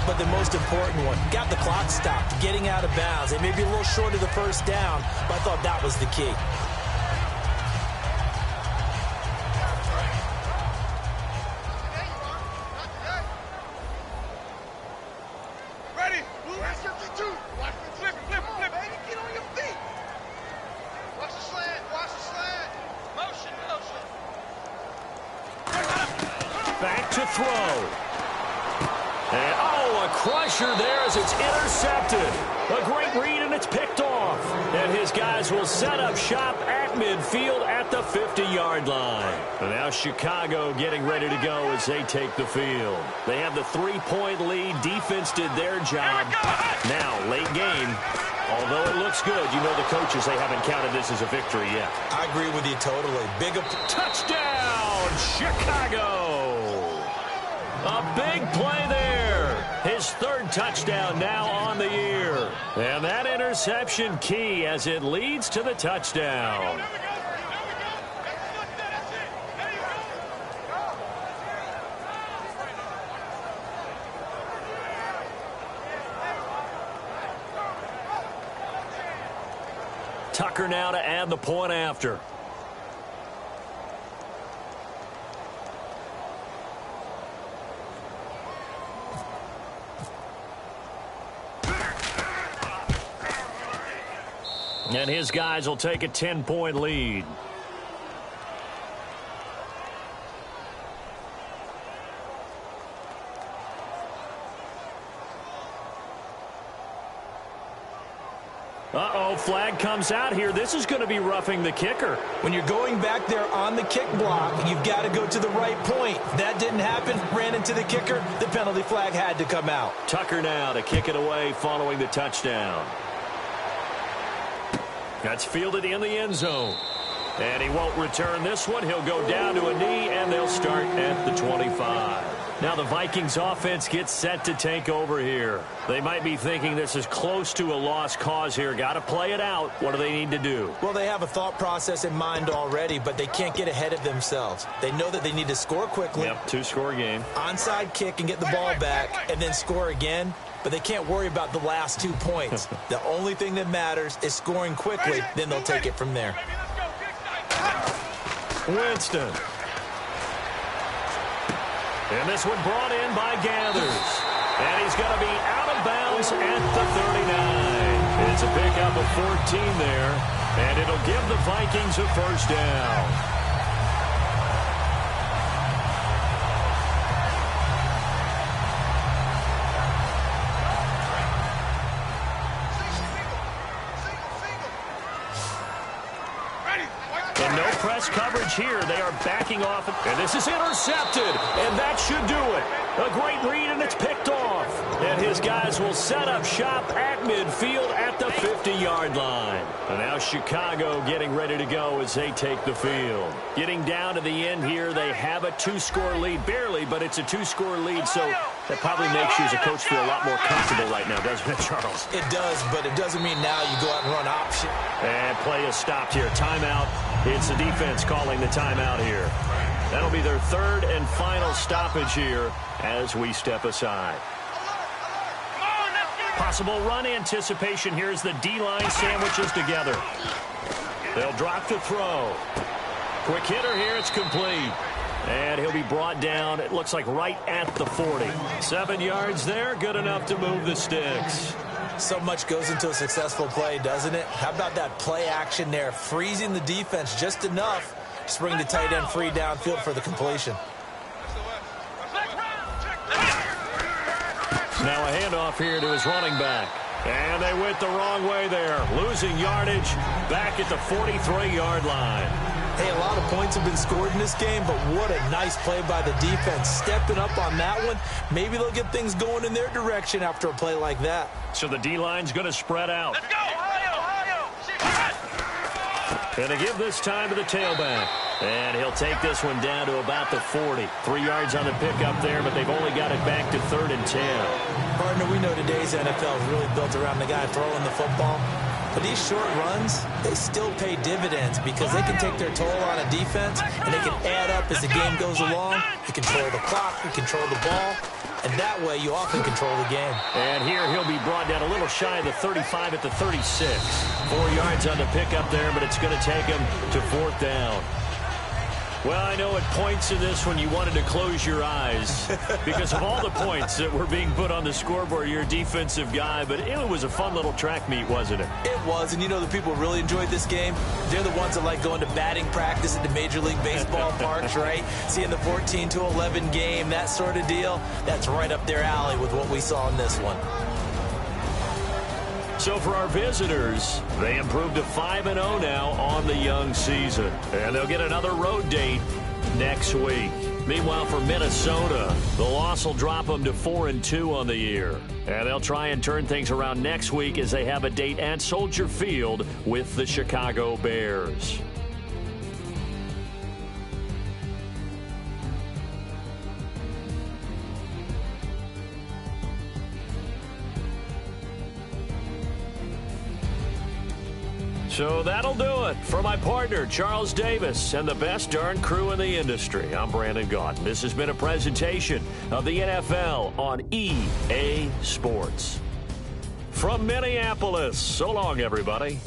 but the most important one. Got the clock stopped, getting out of bounds. It may be a little short of the first down, but I thought that was the key. Back to throw. And, a crusher there as it's intercepted. A great read, and it's picked off. And his guys will set up shop at midfield at the 50-yard line. And now Chicago getting ready to go as they take the field. They have the 3-point lead. Defense did their job. Now, late game. Although it looks good, you know the coaches, they haven't counted this as a victory yet. I agree with you totally. Big touchdown, Chicago! A big play there. His 3rd touchdown now on the year. And that interception key as it leads to the touchdown. Tucker now to add the point after. And his guys will take a 10-point lead. Uh-oh, flag comes out here. This is going to be roughing the kicker. When you're going back there on the kick block, you've got to go to the right point. That didn't happen. Ran into the kicker. The penalty flag had to come out. Tucker now to kick it away following the touchdown. That's fielded in the end zone. And he won't return this one. He'll go down to a knee, and they'll start at the 25. Now the Vikings offense gets set to take over here. They might be thinking this is close to a lost cause here. Got to play it out. What do they need to do? Well, they have a thought process in mind already, but they can't get ahead of themselves. They know that they need to score quickly. Yep, two-score game. Onside kick and get the ball back and then score again. But they can't worry about the last 2 points. The only thing that matters is scoring quickly. Then they'll take it from there. Winston. And this one brought in by Gathers. And he's going to be out of bounds at the 39. It's a pickup of 14 there. And it'll give the Vikings a first down. And no press coverage here. They are backing off. And this is intercepted. And that should do it. A great read, and it's picked off. And his guys will set up shop at midfield at the 50-yard line. And now Chicago getting ready to go as they take the field. Getting down to the end here, they have a two-score lead. Barely, but it's a two-score lead. So that probably makes you as a coach feel a lot more comfortable right now, doesn't it, Charles? It does, but it doesn't mean now you go out and run option. And play is stopped here. Timeout. It's the defense calling the timeout here. That'll be their third and final stoppage here as we step aside. Possible run anticipation here as the D-line sandwiches together. They'll drop to throw. Quick hitter here. It's complete. And he'll be brought down, it looks like, right at the 40. 7 yards there. Good enough to move the sticks. So much goes into a successful play, doesn't it? How about that play action there? Freezing the defense just enough to bring the tight end free downfield for the completion. Now a handoff here to his running back. And they went the wrong way there. Losing yardage back at the 43-yard line. Hey, a lot of points have been scored in this game, but what a nice play by the defense. Stepping up on that one. Maybe they'll get things going in their direction after a play like that. So the D-line's going to spread out. Let's go, Ohio! And they give this time to the tailback. And he'll take this one down to about the 40. 3 yards on the pickup there, but they've only got it back to 3rd and 10. Partner, we know today's NFL is really built around the guy throwing the football. But these short runs, they still pay dividends because they can take their toll on a defense and they can add up as the game goes along. You control the clock, you control the ball, and that way you often control the game. And here he'll be brought down a little shy of the 35 at the 36. 4 yards on the pickup there, but it's going to take him to 4th down. Well, I know at points in this when you wanted to close your eyes because of all the points that were being put on the scoreboard. You're a defensive guy, but it was a fun little track meet, wasn't it? It was, and you know the people who really enjoyed this game? They're the ones that like going to batting practice at the Major League Baseball parks, right? Seeing the 14-11 game, that sort of deal, that's right up their alley with what we saw in this one. So for our visitors, they improved to 5-0 now on the young season. And they'll get another road date next week. Meanwhile, for Minnesota, the loss will drop them to 4-2 on the year. And they'll try and turn things around next week as they have a date at Soldier Field with the Chicago Bears. So that'll do it for my partner, Charles Davis, and the best darn crew in the industry. I'm Brandon Gaudin. This has been a presentation of the NFL on EA Sports. From Minneapolis, so long, everybody.